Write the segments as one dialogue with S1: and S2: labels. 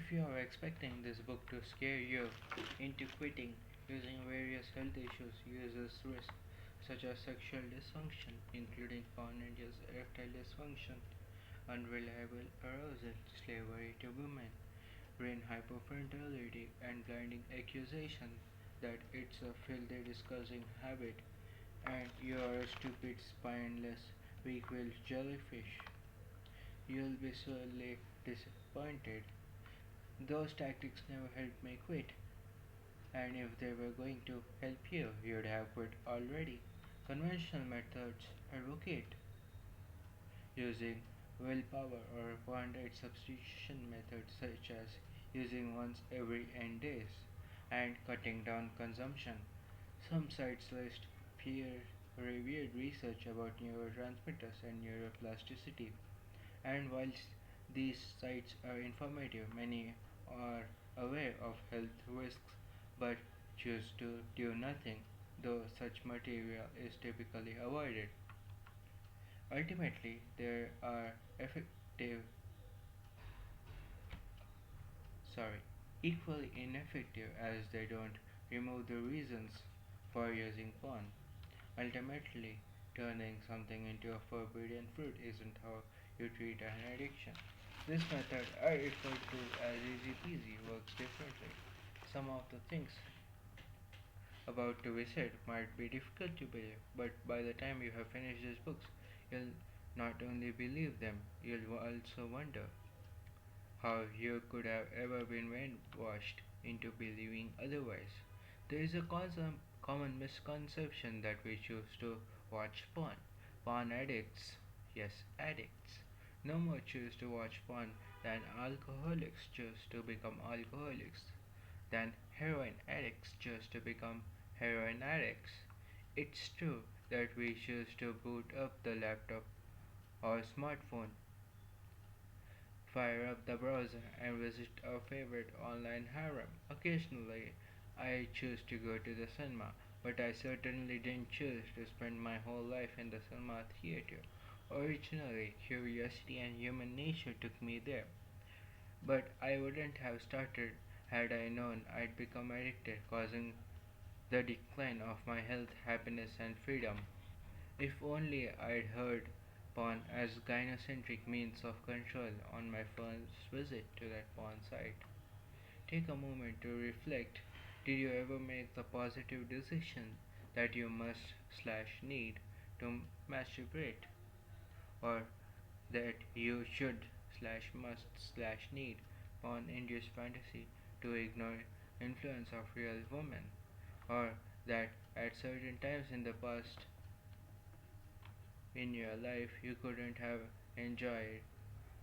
S1: If you are expecting this book to scare you into quitting using various health issues, uses risks such as sexual dysfunction, including porn induced erectile dysfunction, unreliable arousal, slavery to women, brain hyperfertility, and blinding accusation that it's a filthy, disgusting habit and you are a stupid, spineless, weak-willed jellyfish. You'll be sorely disappointed. Those tactics never helped me quit, and if they were going to help you, you'd have quit already. Conventional methods advocate using willpower or bonded substitution methods such as using once every n days and cutting down consumption. Some sites list peer-reviewed research about neurotransmitters and neuroplasticity, and whilst these sites are informative, many are aware of health risks but choose to do nothing, though such material is typically avoided. Ultimately, they are effective, sorry, equally ineffective as they don't remove the reasons for using porn. Ultimately, turning something into a forbidden fruit isn't how you treat an addiction. This method I refer to as EasyPeasy works differently. Some of the things about to be said might be difficult to believe, but by the time you have finished these books, you'll not only believe them, you'll also wonder how you could have ever been brainwashed into believing otherwise. There is a common misconception that we choose to watch porn. Porn addicts, yes, addicts, no more choose to watch porn than alcoholics choose to become alcoholics, than heroin addicts choose to become heroin addicts. It's true that we choose to boot up the laptop or smartphone, fire up the browser, and visit our favorite online harem. Occasionally, I choose to go to the cinema, but I certainly didn't choose to spend my whole life in the cinema theater. Originally, curiosity and human nature took me there, but I wouldn't have started had I known I'd become addicted, causing the decline of my health, happiness, and freedom. If only I'd heard porn as gynocentric means of control on my first visit to that porn site. Take a moment to reflect. Did you ever make the positive decision that you must slash need to masturbate, or that you should slash must slash need porn induced fantasy to ignore influence of real women, or that at certain times in the past in your life you couldn't have enjoyed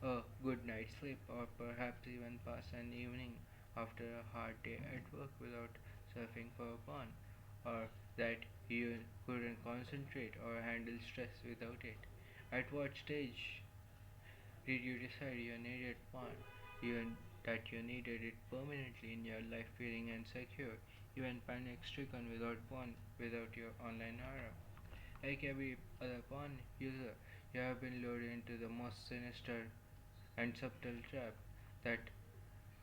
S1: a good night's sleep, or perhaps even pass an evening after a hard day at work without surfing for porn, or that you couldn't concentrate or handle stress without it. At what stage did you decide you needed porn? That you needed it permanently in your life, feeling insecure, even panic stricken without porn, without your online harem? Like every other porn user, you have been lured into the most sinister and subtle trap that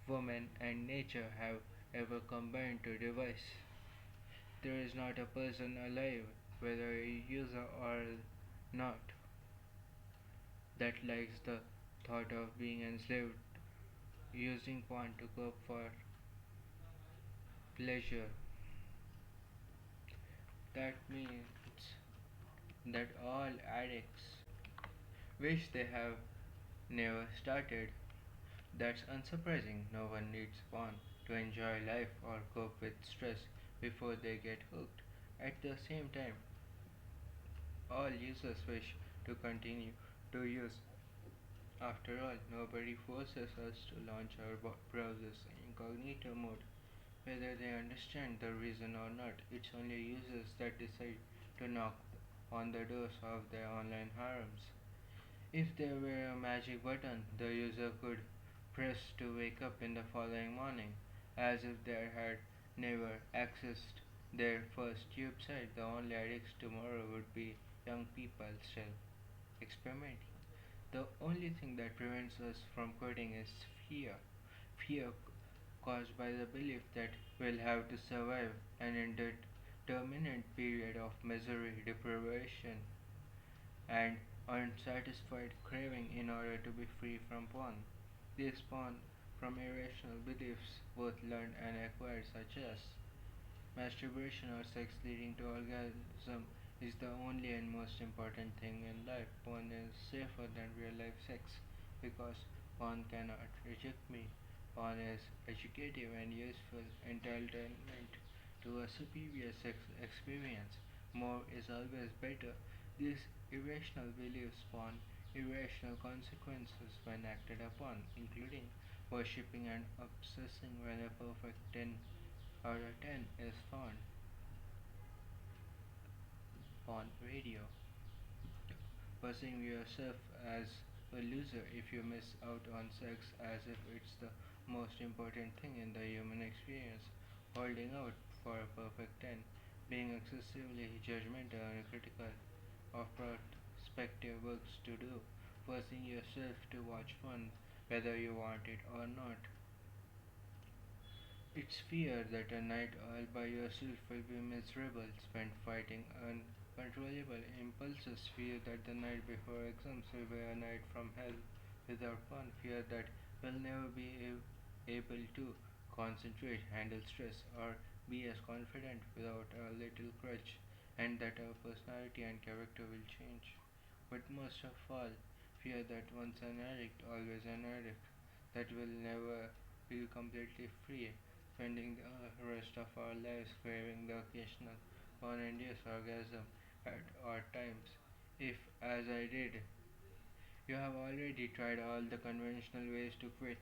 S1: woman and nature have ever combined to devise. There is not a person alive, whether a user or not, that likes the thought of being enslaved using porn to cope for pleasure. That means that all addicts wish they have never started. That's unsurprising. No one needs porn to enjoy life or cope with stress before they get hooked. At the same time, all users wish to continue to use. After all, nobody forces us to launch our browsers in incognito mode, whether they understand the reason or not. It's only users that decide to knock on the doors of their online harems. If there were a magic button the user could press to wake up in the following morning, as if they had never accessed their first website, the only addicts tomorrow would be young people still experimenting. The only thing that prevents us from quitting is fear. Fear caused by the belief that we'll have to survive an indeterminate period of misery, deprivation, and unsatisfied craving in order to be free from porn. They spawn from irrational beliefs, both learned and acquired, such as masturbation or sex leading to orgasm is the only and most important thing in life. Porn is safer than real life sex because porn cannot reject me. Porn is educative and useful entitlement to a superior sex experience. More is always better. These irrational beliefs spawn irrational consequences when acted upon, including worshipping and obsessing when a perfect 10 out of 10 is found on radio. Perceiving yourself as a loser if you miss out on sex as if it's the most important thing in the human experience. Holding out for a perfect 10. Being excessively judgmental and critical of prospective works to do. Forcing yourself to watch fun whether you want it or not. It's fear that a night all by yourself will be miserable, spent fighting uncontrollable impulses, fear that the night before exams will be a night from hell without fun, fear that we'll never be able to concentrate, handle stress, or be as confident without a little crutch, and that our personality and character will change. But most of all, fear that once an addict, always an addict, that will never feel completely free, spending the rest of our lives craving the occasional non-induced orgasm at odd times. If, as I did, you have already tried all the conventional ways to quit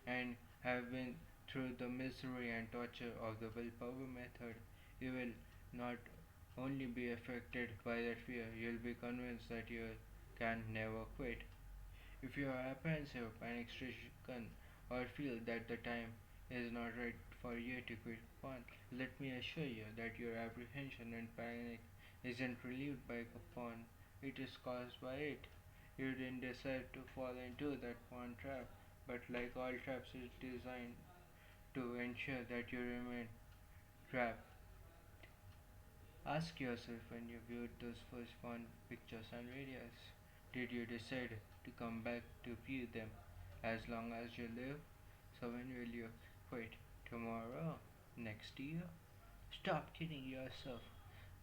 S1: and have been through the misery and torture of the willpower method, you will not only be affected by that fear, you'll be convinced that you can never quit. If you are apprehensive, panic stricken, or feel that the time is not right for you to quit porn, let me assure you that your apprehension and panic isn't relieved by porn, it is caused by it. You didn't decide to fall into that porn trap, but like all traps, it's designed to ensure that you remain trapped. Ask yourself when you viewed those first porn pictures and videos, did you decide to come back to view them as long as you live? So when will you quit? Tomorrow? Next year? Stop kidding yourself.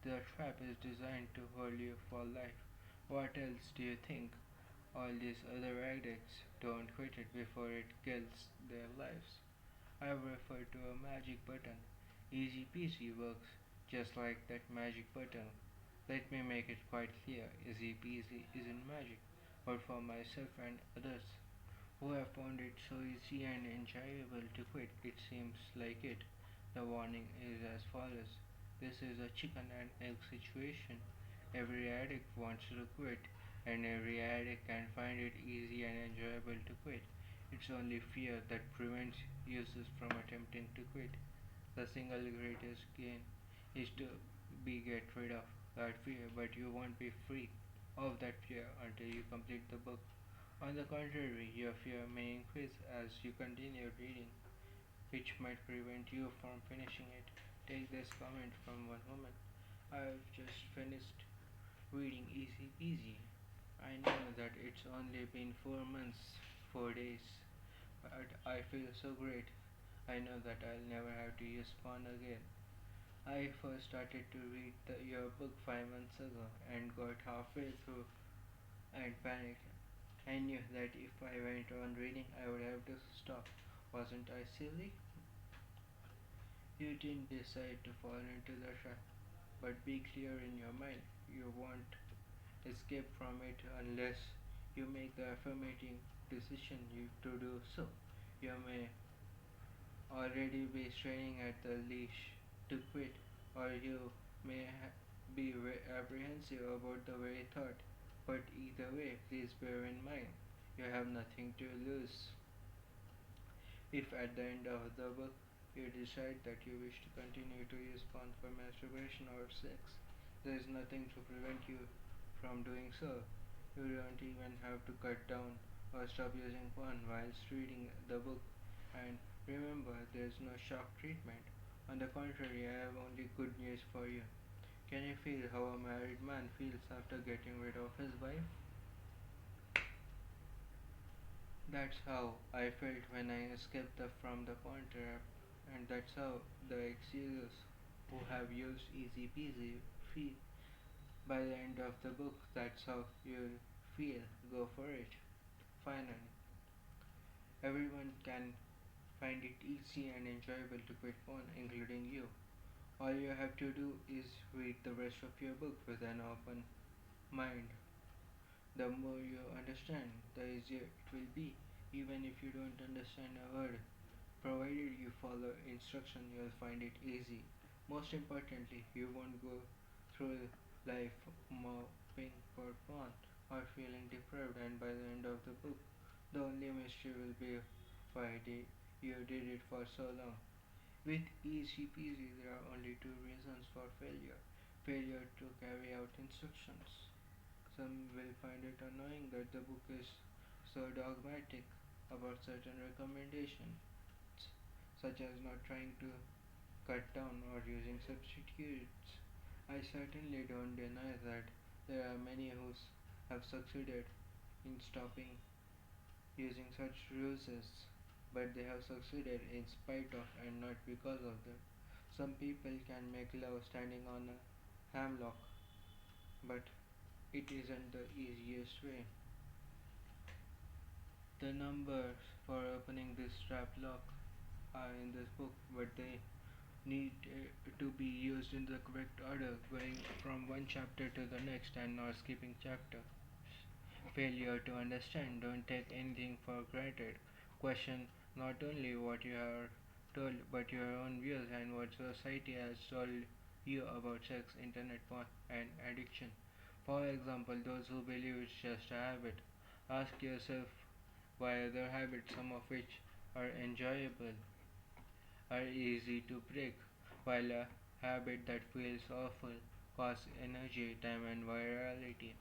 S1: The trap is designed to hold you for life. What else do you think? All these other addicts don't quit it before it kills their lives. I refer to a magic button. EasyPeasy works just like that magic button. Let me make it quite clear. EasyPeasy isn't magic, but for myself and others who have found it so easy and enjoyable to quit, it seems like it. The warning is as follows. This is a chicken and egg situation. Every addict wants to quit, and every addict can find it easy and enjoyable to quit. It's only fear that prevents users from attempting to quit. The single greatest gain is to be get rid of that fear, but you won't be free of that fear until you complete the book. On the contrary, your fear may increase as you continue reading, which might prevent you from finishing it. Take this comment from one woman. I've just finished reading Easy Peasy. I know that it's only been 4 months, 4 days, but I feel so great. I know that I'll never have to use phone again. I first started to read your book 5 months ago and got halfway through and panicked. I knew that if I went on reading, I would have to stop. Wasn't I silly? You didn't decide to fall into the trap, but be clear in your mind. You won't escape from it unless you make the affirmative decision to do so. You may already be straining at the leash to quit, or you may be apprehensive about the very thought. But either way, please bear in mind, you have nothing to lose. If at the end of the book you decide that you wish to continue to use porn for masturbation or sex, there is nothing to prevent you from doing so. You don't even have to cut down or stop using porn whilst reading the book. And remember, there's no shock treatment. On the contrary, I have only good news for you. Can you feel how a married man feels after getting rid of his wife? That's how I felt when I escaped from the porn trap, and that's how the ex-users who have used Easy Peasy feel. By the end of the book, that's how you'll feel. Go for it. Finally, everyone can find it easy and enjoyable to quit porn, including you. All you have to do is read the rest of your book with an open mind. The more you understand, the easier it will be, even if you don't understand a word. Provided you follow instruction, you'll find it easy. Most importantly, you won't go through life moping for porn or feeling deprived, and by the end of the book, the only mystery will be why did you did it for so long. With easy peasy, there are only two reasons for failure: failure to carry out instructions. Some will find it annoying that the book is so dogmatic about certain recommendations, such as not trying to cut down or using substitutes. I certainly don't deny that there are many who have succeeded in stopping using such ruses, but they have succeeded in spite of and not because of them. Some people can make love standing on a hammock, but it isn't the easiest way. The numbers for opening this trap lock are in this book, but they need to be used in the correct order, going from one chapter to the next and not skipping chapter. Failure to understand. Don't take anything for granted. Question not only what you are told, but your own views and what society has told you about sex, internet porn, and addiction. For example, those who believe it's just a habit. Ask yourself why other habits, some of which are enjoyable, are easy to break, while a habit that feels awful, costs energy, time, and virality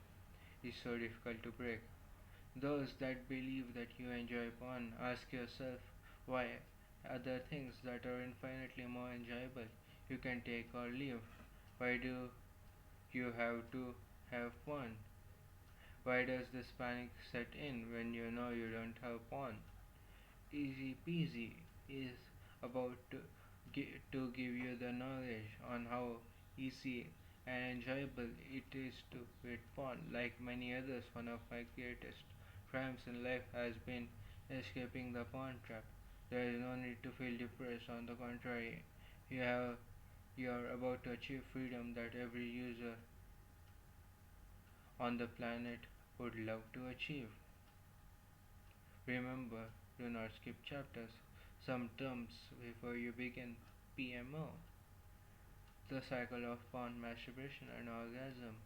S1: is so difficult to break. Those that believe that you enjoy porn, ask yourself why other things that are infinitely more enjoyable you can take or leave. Why do you have to have porn? Why does this panic set in when you know you don't have porn? Easy Peasy is about to give you the knowledge on how easy and enjoyable it is to quit porn. Like many others, one of my greatest triumphs in life has been escaping the porn trap. There is no need to feel depressed. On the contrary, you are about to achieve freedom that every user on the planet would love to achieve. Remember, do not skip chapters. Some terms before you begin: PMO, the cycle of porn, masturbation, and orgasm.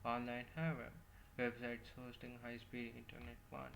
S1: Online harem, websites hosting high speed internet porn.